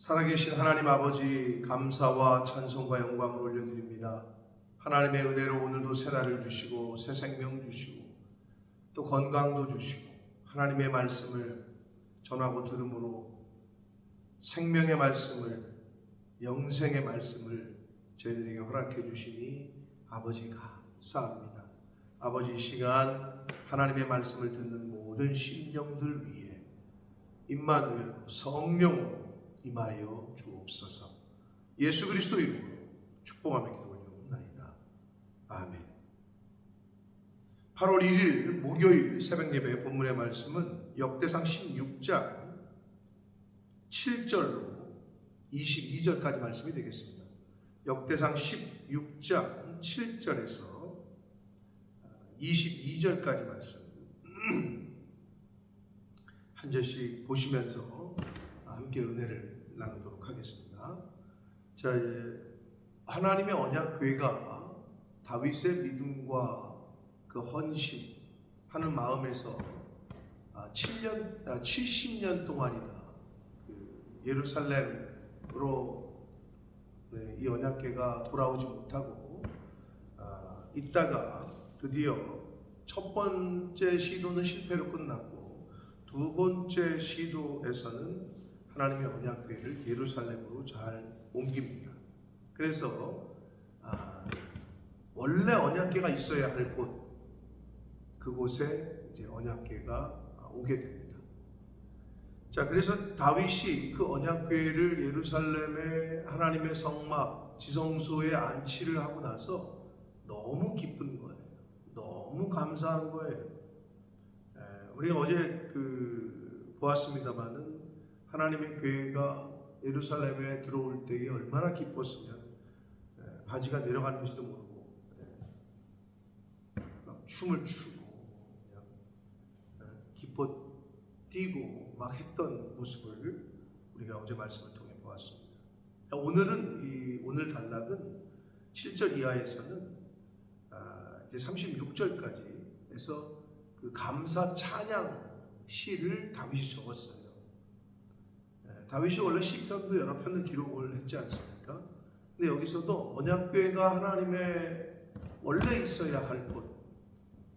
살아계신 하나님 아버지, 감사와 찬송과 영광을 올려드립니다. 하나님의 은혜로 오늘도 새 날을 주시고 새 생명 주시고 또 건강도 주시고 하나님의 말씀을 전하고 들음으로 생명의 말씀을, 영생의 말씀을 저희들에게 허락해 주시니 아버지 감사합니다. 아버지, 이 시간 하나님의 말씀을 듣는 모든 심령들 위에 임마누엘 성령으로 임하여 주옵소서. 예수 그리스도 이름으로 축복하며 기도 올려옵나이다. 아멘. 8월 1일 목요일 새벽 예배 본문의 말씀은 역대상 16장 7절로 22절까지 말씀이 되겠습니다. 역대상 16장 7절에서 22절까지 말씀 한 절씩 보시면서 함께 은혜를 나누도록 하겠습니다. 자, 하나님의 언약궤가 다윗의 믿음과 그 헌신하는 마음에서 70년 동안이나 예루살렘으로 이 언약궤가 돌아오지 못하고 있다가 드디어 첫 번째 시도는 실패로 끝났고 두 번째 시도에서는 하나님의 언약궤를 예루살렘으로 잘 옮깁니다. 그래서 원래 언약궤가 있어야 할 곳, 그곳에 이제 언약궤가 오게 됩니다. 자, 그래서 다윗이 그 언약궤를 예루살렘의 하나님의 성막 지성소에 안치를 하고 나서 너무 기쁜 거예요. 너무 감사한 거예요. 우리가 어제 보았습니다마는 하나님의 궤가 예루살렘에 들어올 때에 얼마나 기뻤으면 바지가 내려가는지도 모르고 막 춤을 추고 그냥 기뻐 뛰고 막 했던 모습을 우리가 어제 말씀을 통해 보았습니다. 오늘은 오늘 단락은 7절 이하에서는 이제 36절까지 해서 그 감사 찬양 시를 다윗이 적었어요. 다윗이 원래 시편도 여러 편을 기록을 했지 않습니까? 근데 여기서도 언약궤가 하나님의 원래 있어야 할 곳,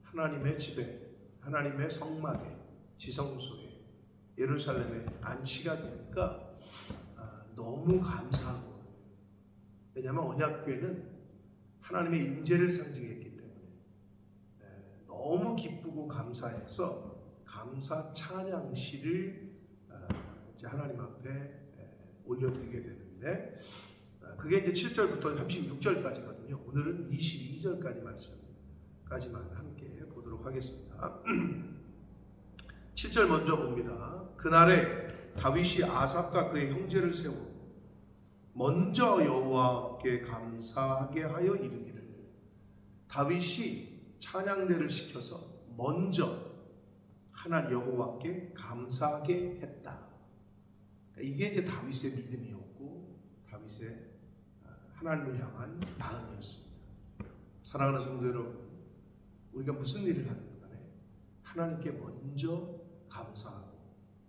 하나님의 집에, 하나님의 성막에, 지성소에, 예루살렘에 안치가 되니까 너무 감사한 거예요. 왜냐하면 언약궤는 하나님의 임재를 상징했기 때문에 너무 기쁘고 감사해서 감사 찬양시를 하나님 앞에 올려드리게 되는데 그게 이제 7절부터 36절까지거든요. 오늘은 22절까지 말씀까지만 함께 보도록 하겠습니다. 7절 먼저 봅니다. 그날에 다윗이 아삽과 그의 형제를 세우고 먼저 여호와께 감사하게 하여 이르기를. 다윗이 찬양대를 시켜서 먼저 하나님 여호와께 감사하게 했다. 이게 이제 다윗의 믿음이었고 다윗의 하나님을 향한 마음이었습니다. 사랑하는 성도 여러분, 우리가 무슨 일을 하든 간에 하나님께 먼저 감사하고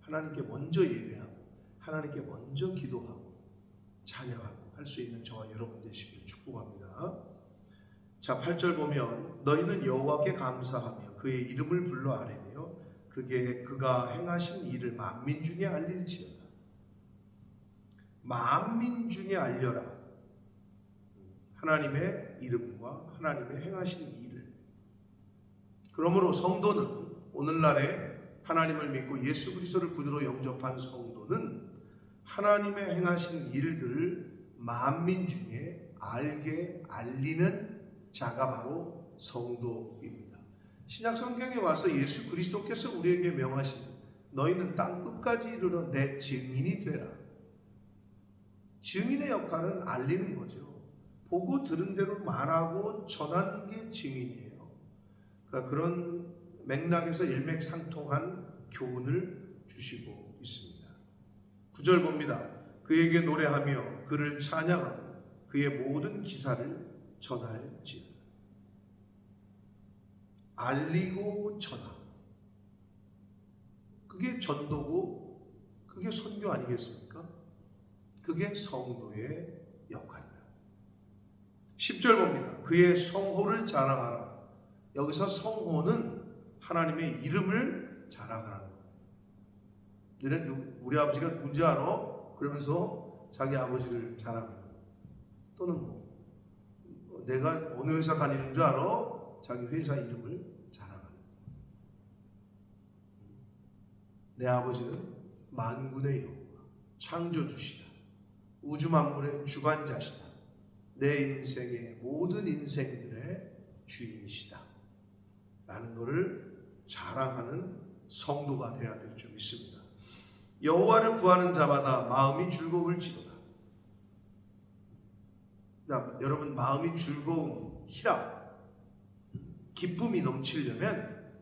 하나님께 먼저 예배하고 하나님께 먼저 기도하고 찬양하고 할 수 있는 저와 여러분 되시기를 축복합니다. 자, 8절 보면 너희는 여호와께 감사하며 그의 이름을 불러 아뢰며 그가 행하신 일을 만민 중에 알릴지어다. 만민 중에 알려라. 하나님의 이름과 하나님의 행하신 일을. 그러므로 성도는 오늘날에 하나님을 믿고 예수 그리스도를 구주로 영접한 성도는 하나님의 행하신 일들을 만민 중에 알게 알리는 자가 바로 성도입니다. 신약 성경에 와서 예수 그리스도께서 우리에게 명하신 너희는 땅 끝까지 이르러 내 증인이 되라. 증인의 역할은 알리는 거죠. 보고 들은 대로 말하고 전하는 게 증인이에요. 그러니까 그런 맥락에서 일맥상통한 교훈을 주시고 있습니다. 9절 봅니다. 그에게 노래하며 그를 찬양하고 그의 모든 기사를 전할지어다. 알리고 전하고 그게 전도고 그게 선교 아니겠습니까? 그게 성도의 역할이다. 10절 봅니다. 그의 성호를 자랑하라. 여기서 성호는 하나님의 이름을 자랑하라는 거예요. 우리 아버지가 누군지 알아? 그러면서 자기 아버지를 자랑하는 거예요. 또는 내가 어느 회사 다니는 줄 알아? 자기 회사 이름을 자랑하는 거예요. 내 아버지는 만군의 여호와, 창조주시다. 우주 만물의 주관자시다. 내 인생의 모든 인생들의 주인이시다. 라는 것을 자랑하는 성도가 되어야 될 줄 믿습니다. 여호와를 구하는 자마다 마음이 즐거울지로다. 여러분, 마음이 즐거운 희락, 기쁨이 넘치려면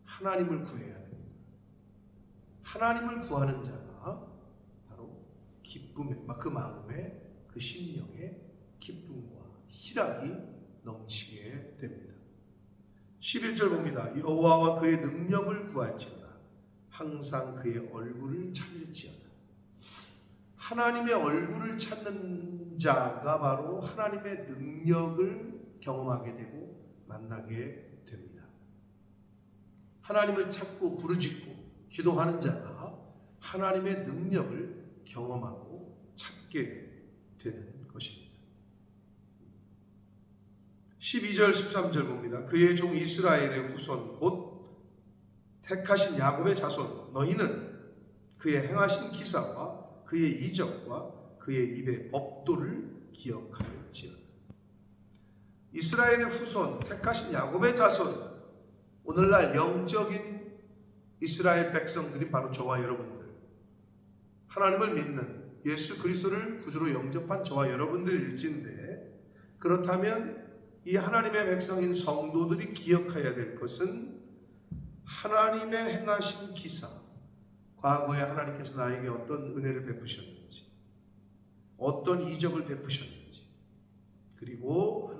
하나님을 구해야 됩니다. 하나님을 구하는 자가 바로 기쁨의, 그 마음에, 그 심령에 기쁨과 희락이 넘치게 됩니다. 11절 봅니다. 여호와와 그의 능력을 구할지어다. 항상 그의 얼굴을 찾을지어다. 하나님의 얼굴을 찾는 자가 바로 하나님의 능력을 경험하게 되고 만나게 됩니다. 하나님을 찾고 부르짖고 기도하는 자가 하나님의 능력을 경험하고 찾게 되는 것입니다. 12절 13절 봅니다. 그의 종 이스라엘의 후손 곧 택하신 야곱의 자손 너희는 그의 행하신 기사와 그의 이적과 그의 입의 법도를 기억할지어다. 이스라엘의 후손 택하신 야곱의 자손, 오늘날 영적인 이스라엘 백성들이 바로 저와 여러분들, 하나님을 믿는 예수 그리스도를 구주로 영접한 저와 여러분들일진데, 그렇다면 이 하나님의 백성인 성도들이 기억해야 될 것은 하나님의 행하신 기사, 과거에 하나님께서 나에게 어떤 은혜를 베푸셨는지, 어떤 이적을 베푸셨는지, 그리고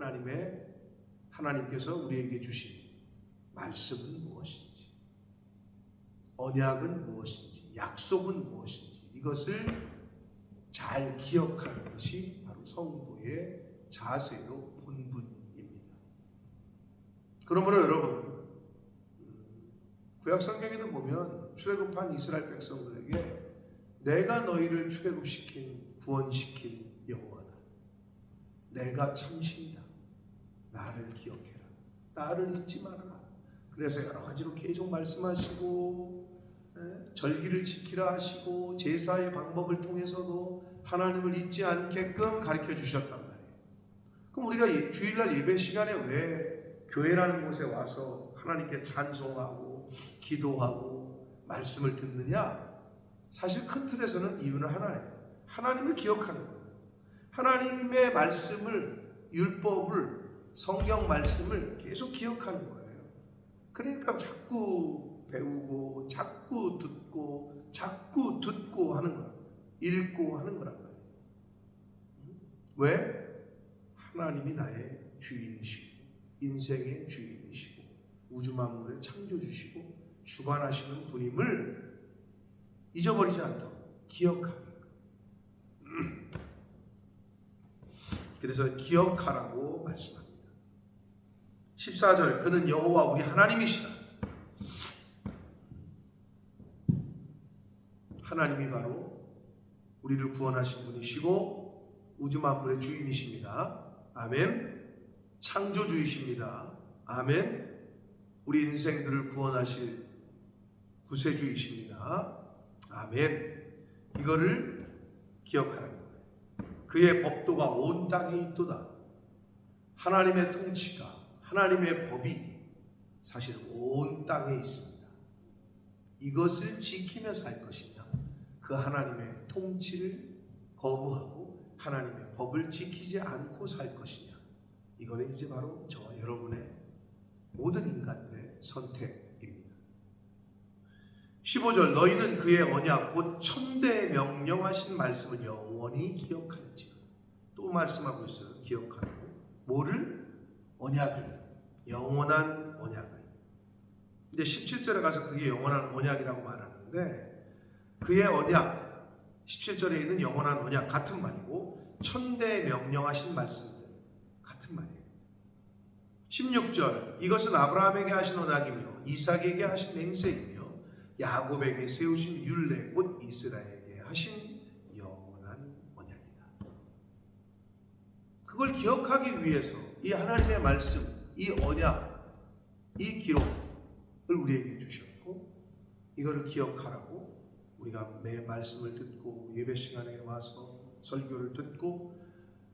하나님께서 우리에게 주신 말씀은 무엇인지, 언약은 무엇인지, 약속은 무엇인지, 이것을 잘 기억하는 것이 바로 성도의 자세로 본분입니다. 그러므로 여러분, 구약 성경에도 보면 출애굽한 이스라엘 백성들에게 내가 너희를 출애굽시킨 구원시킨 여호와다. 내가 참신이다. 나를 기억해라. 나를 잊지 말아라. 그래서 여러 가지로 계속 말씀하시고 절기를 지키라 하시고 제사의 방법을 통해서도 하나님을 잊지 않게끔 가르쳐 주셨단 말이에요. 그럼 우리가 주일날 예배 시간에 왜 교회라는 곳에 와서 하나님께 찬송하고 기도하고 말씀을 듣느냐? 사실 큰 틀에서는 이유는 하나예요. 하나님을 기억하는 거예요. 하나님의 말씀을, 율법을, 성경 말씀을 계속 기억하는 거예요. 그러니까 자꾸 배우고 자꾸 듣고 하는 거예요. 읽고 하는 거란 말이에요. 왜? 하나님이 나의 주인이시고 인생의 주인이시고 우주 만물의 창조주시고 주관하시는 분임을 잊어버리지 않도록 기억하니까. 그래서 기억하라고 말씀합니다. 14절 그는 여호와 우리 하나님이시다. 하나님이 바로 우리를 구원하신 분이시고 우주 만물의 주인이십니다. 아멘. 창조주이십니다. 아멘. 우리 인생들을 구원하실 구세주이십니다. 아멘. 이거를 기억하는 거예요. 그의 법도가 온 땅에 있도다. 하나님의 통치가, 하나님의 법이 사실 온 땅에 있습니다. 이것을 지키며 살 것이냐, 그 하나님의 통치를 거부하고 하나님의 법을 지키지 않고 살 것이냐, 이거는 이제 바로 저와 여러분의 모든 인간들의 선택입니다. 15절 너희는 그의 언약 곧 천대에 명령하신 말씀을 영원히 기억할지어다. 또 말씀하고 있어요. 기억하고 뭐를? 언약을, 영원한 언약을. 근데 17절에 가서 그게 영원한 언약이라고 말하는데, 그의 언약, 17절에 있는 영원한 언약 같은 말이고 천대에 명령하신 말씀들 같은 말이에요. 16절 이것은 아브라함에게 하신 언약이며 이삭에게 하신 맹세이며 야곱에게 세우신 율례 곧 이스라엘에게 하신 영원한 언약이다. 그걸 기억하기 위해서 이 하나님의 말씀, 이 언약, 이 기록을 우리에게 주셨고 이거를 기억하라고 우리가 매 말씀을 듣고 예배 시간에 와서 설교를 듣고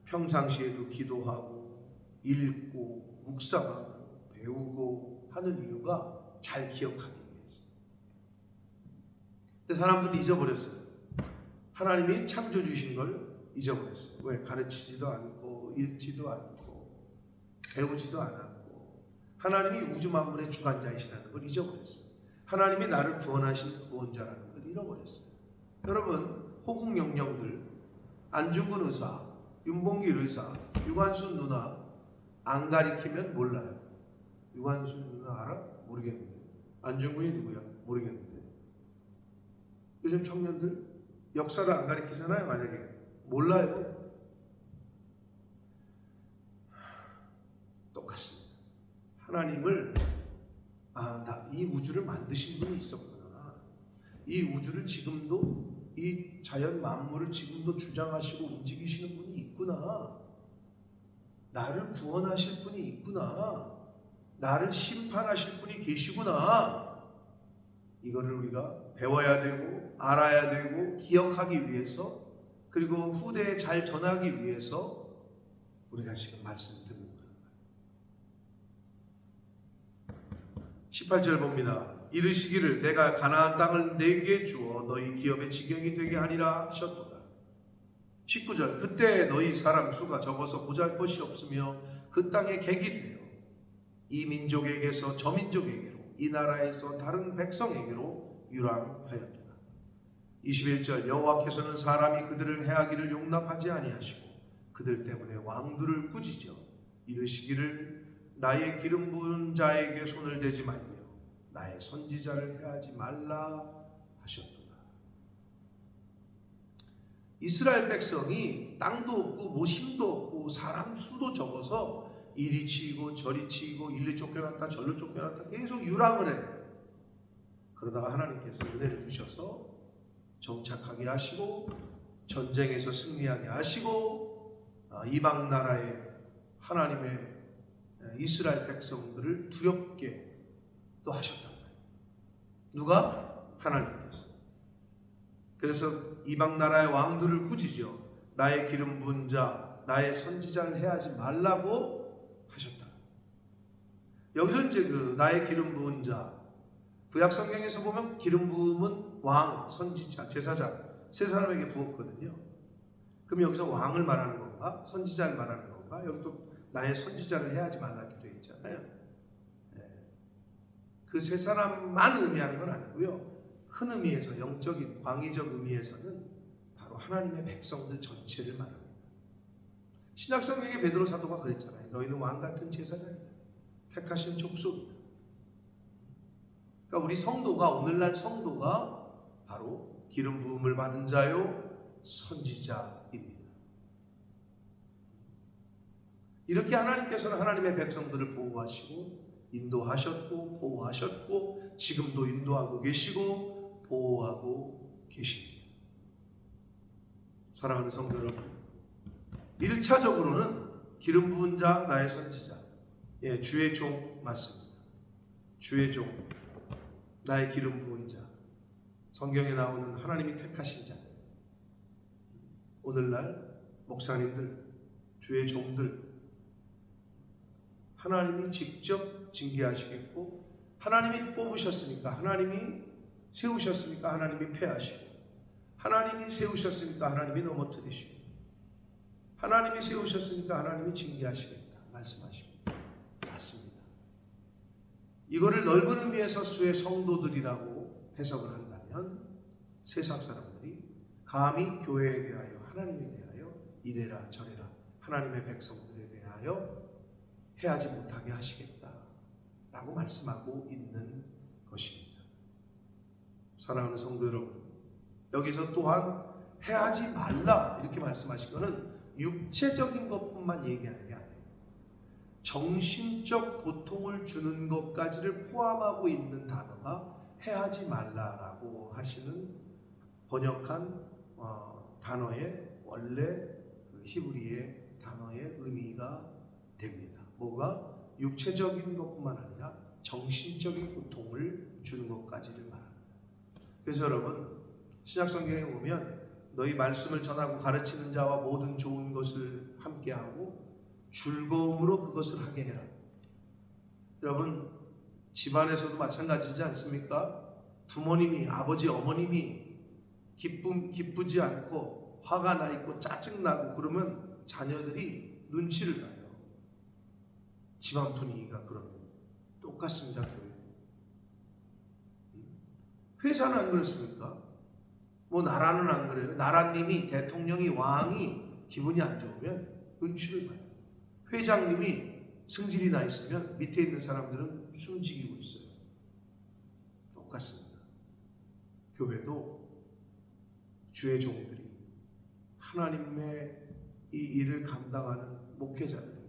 평상시에도 기도하고 읽고 묵상하고 배우고 하는 이유가 잘 기억하기 위해서. 근데 사람들은 잊어버렸어요. 하나님이 창조 주신 걸 잊어버렸어요. 왜? 가르치지도 않고 읽지도 않고 배우지도 않았고 하나님이 우주 만물의 주관자이시라는 걸 잊어버렸어요. 하나님이 나를 구원하신 구원자라는 걸 잃어버렸어요. 여러분 호국 영령들 안중근 의사, 윤봉길 의사, 유관순 누나 안 가리키면 몰라요. 유관순 누나 알아? 모르겠는데. 안중근이 누구야? 모르겠는데. 요즘 청년들 역사를 안 가리키잖아요. 만약에 몰라요. 똑같습니다. 하나님을 이 우주를 만드신 분이 있었구나. 이 우주를 지금도 이 자연 만물을 지금도 주장하시고 움직이시는 분이 있구나. 나를 구원하실 분이 있구나. 나를 심판하실 분이 계시구나. 이거를 우리가 배워야 되고 알아야 되고 기억하기 위해서 그리고 후대에 잘 전하기 위해서 우리가 지금 말씀을 듣는 거예요. 18절 봅니다. 이르시기를 내가 가나안 땅을 네게 주어 너희 기업의 지경이 되게 하리라 하셨도다. 19절 그때 너희 사람 수가 적어서 보잘것이 없으며 그 땅에 객이 되어 이 민족에게서 저 민족에게로 이 나라에서 다른 백성에게로 유랑하였도다. 21절 여호와께서는 사람이 그들을 해하기를 용납하지 아니하시고 그들 때문에 왕들을 꾸짖어 이르시기를 나의 기름 부은 자에게 손을 대지 말며 나의 선지자를 해하지 말라 하셨도다. 이스라엘 백성이 땅도 없고 뭐 힘도 없고 사람 수도 적어서 이리 치이고 저리 치이고 일리 쫓겨났다 절로 쫓겨났다 계속 유랑을 해. 그러다가 하나님께서 은혜를 주셔서 정착하게 하시고 전쟁에서 승리하게 하시고 이방 나라의 하나님의 이스라엘 백성들을 두렵게 또 하셨단 말이에요. 누가? 하나님께서. 그래서 이방 나라의 왕들을 꾸짖어 나의 기름 부은 자, 나의 선지자를 해하지 말라고 하셨다. 여기서 이제 그 나의 기름 부은 자, 구약 성경에서 보면 기름 부음은 왕, 선지자, 제사장 세 사람에게 부었거든요. 그럼 여기서 왕을 말하는 건가? 선지자를 말하는 건가? 여기 또 나의 선지자를 해하지 말라고 되어 있잖아요. 그 세 사람만 의미하는 건 아니고요. 큰 의미에서 영적인 광의적 의미에서는 바로 하나님의 백성들 전체를 말합니다. 신약 성경에 베드로 사도가 그랬잖아요. 너희는 왕 같은 제사장이다. 택하신 족속이다. 그러니까 우리 성도가 오늘날 성도가 바로 기름 부음을 받은 자요 선지자입니다. 이렇게 하나님께서는 하나님의 백성들을 보호하시고 인도하셨고 보호하셨고 지금도 인도하고 계시고 보호하고 계십니다. 사랑하는 성도 여러분, 1차적으로는 기름 부은 자 나의 선지자, 주의 종 맞습니다. 주의 종, 나의 기름 부은 자, 성경에 나오는 하나님이 택하신 자. 오늘날 목사님들, 주의 종들 하나님이 직접 징계하시겠고 하나님이 뽑으셨으니까 하나님이 세우셨으니까 하나님이 패하시고 하나님이 세우셨으니까 하나님이 넘어뜨리시고 하나님이 세우셨으니까 하나님이 징계하시겠다 말씀하십니다. 맞습니다. 이거를 넓은 의미에서 수의 성도들이라고 해석을 한다면 세상 사람들이 감히 교회에 대하여 하나님에 대하여 이래라 저래라 하나님의 백성들에 대하여 해하지 못하게 하시겠다라고 말씀하고 있는 것입니다. 사랑하는 성도 여러분, 여기서 또한 해하지 말라 이렇게 말씀하신 것은 육체적인 것뿐만 얘기하는 게 아니에요. 정신적 고통을 주는 것까지를 포함하고 있는 단어가 해하지 말라라고 하시는 번역한 단어의 원래 그 히브리의 단어의 의미가 됩니다. 뭐가? 육체적인 것뿐만 아니라 정신적인 고통을 주는 것까지를 말합니다. 그래서 여러분, 신약성경에 보면 너희 말씀을 전하고 가르치는 자와 모든 좋은 것을 함께하고 즐거움으로 그것을 하게 해라. 여러분, 집안에서도 마찬가지지 않습니까? 부모님이, 아버지, 어머님이 기쁘지 않고 화가 나 있고 짜증나고 그러면 자녀들이 눈치를 봐요. 집안 분위기가 그러면 똑같습니다. 교회. 회사는 안 그렇습니까? 뭐 나라는 안 그래요. 나라님이, 대통령이, 왕이 기분이 안 좋으면 눈치를 봐요. 회장님이 승질이 나 있으면 밑에 있는 사람들은 숨지기고 있어요. 똑같습니다. 교회도 주의 종들이 하나님의 이 일을 감당하는 목회자들이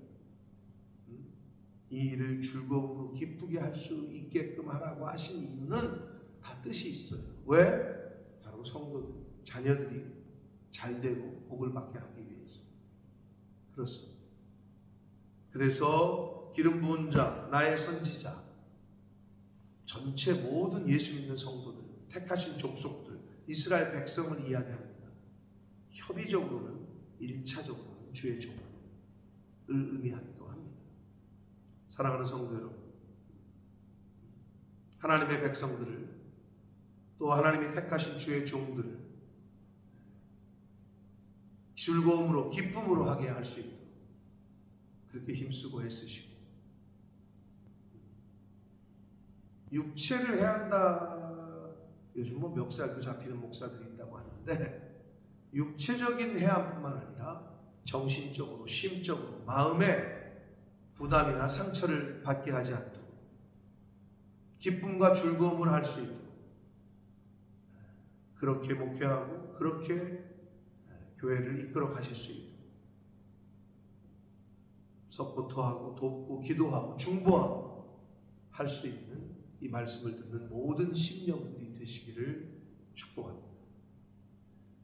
이 일을 즐거움으로 기쁘게 할 수 있게끔 하라고 하신 이유는 다 뜻이 있어요. 왜? 바로 성도들, 자녀들이 잘되고 복을 받게 하기 위해서. 그렇습니다. 그래서 기름 부은 자, 나의 선지자, 전체 모든 예수 믿는 성도들, 택하신 족속들, 이스라엘 백성을 이야기합니다. 협의적으로는 1차적으로는 주의 종을 의미하기도 합니다. 사랑하는 성도 여러분, 하나님의 백성들을 또 하나님이 택하신 주의 종들을 즐거움으로 기쁨으로 하게 할 수 있도록 그렇게 힘쓰고 애쓰시고, 육체를 해야 한다. 요즘 뭐 멱살도 잡히는 목사들이 있다고 하는데, 육체적인 해함뿐만 아니라 정신적으로, 심적으로, 마음에 부담이나 상처를 받게 하지 않도록 기쁨과 즐거움을 할 수 있도록 그렇게 목회하고 그렇게 교회를 이끌어 가실 수 있도록 서포터하고 돕고 기도하고 중보하고 할 수 있는 이 말씀을 듣는 모든 심령들이 되시기를 축복합니다.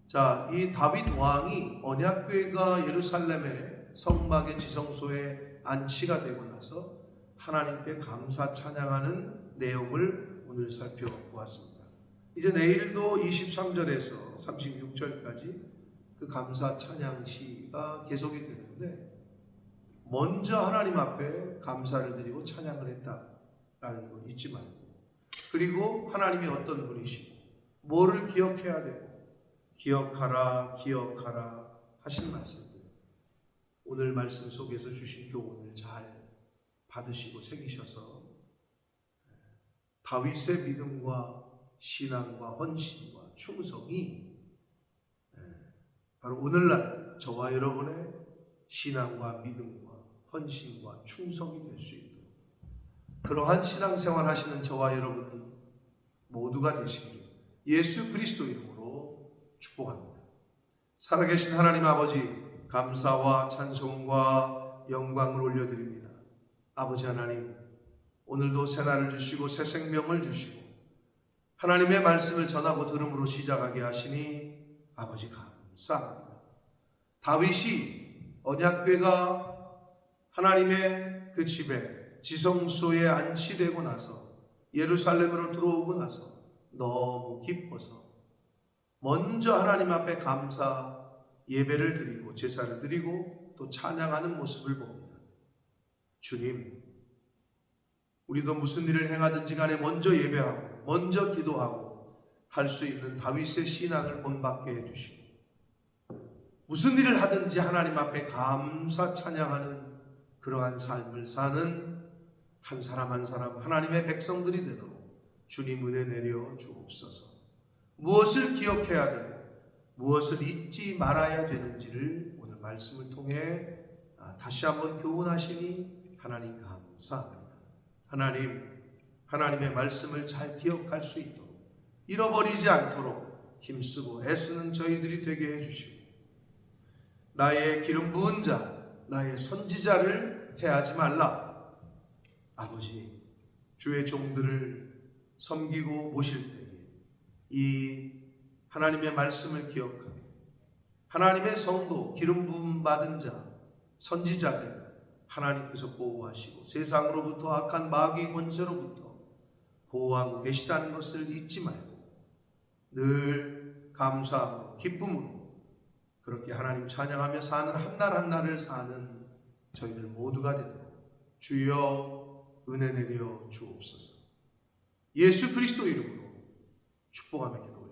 자, 이 다윗 왕이 언약궤가 예루살렘의 성막의 지성소에 안치가 되고 나서 하나님께 감사 찬양하는 내용을 오늘 살펴보았습니다. 이제 내일도 23절에서 36절까지 그 감사 찬양 시가 계속이 되는데, 먼저 하나님 앞에 감사를 드리고 찬양을 했다라는 거 잊지 말고, 그리고 하나님이 어떤 분이시고 뭐를 기억해야 되고 기억하라 기억하라 하신 말씀들, 오늘 말씀 속에서 주신 교훈을 잘 받으시고 새기셔서 다윗의 믿음과 신앙과 헌신과 충성이 바로 오늘날 저와 여러분의 신앙과 믿음과 헌신과 충성이 될 수 있도록 그러한 신앙생활 하시는 저와 여러분 모두가 되시기를 예수 그리스도 이름으로 축복합니다. 살아계신 하나님 아버지, 감사와 찬송과 영광을 올려드립니다. 아버지 하나님, 오늘도 새날을 주시고 새 생명을 주시고 하나님의 말씀을 전하고 들음으로 시작하게 하시니 아버지 감사합니다. 다윗이 언약궤가 하나님의 그 집에 지성소에 안치되고 나서 예루살렘으로 들어오고 나서 너무 기뻐서 먼저 하나님 앞에 감사 예배를 드리고 제사를 드리고 또 찬양하는 모습을 봅니다. 주님, 우리도 무슨 일을 행하든지 간에 먼저 예배하고 먼저 기도하고 할 수 있는 다윗의 신앙을 본받게 해주시고, 무슨 일을 하든지 하나님 앞에 감사 찬양하는 그러한 삶을 사는 한 사람 한 사람 하나님의 백성들이 되도록 주님 은혜 내려 주옵소서. 무엇을 기억해야 되고 무엇을 잊지 말아야 되는지를 오늘 말씀을 통해 다시 한번 교훈하시니 하나님 감사합니다. 하나님, 하나님의 말씀을 잘 기억할 수 있도록, 잃어버리지 않도록 힘쓰고 애쓰는 저희들이 되게 해주시고 나의 기름 부은 자, 나의 선지자를 해하지 말라. 아버지, 주의 종들을 섬기고 모실 때에 이 하나님의 말씀을 기억하며 하나님의 성도, 기름 부음 받은 자, 선지자들 하나님께서 보호하시고 세상으로부터 악한 마귀 권세로부터 보호하고 계시다는 것을 잊지 말고 늘 감사하고 기쁨으로 그렇게 하나님 찬양하며 사는 한 날 한 날을 사는 저희들 모두가 되도록 주여 은혜 내려 주옵소서. 예수 그리스도 이름으로 축복하며 기도합니다.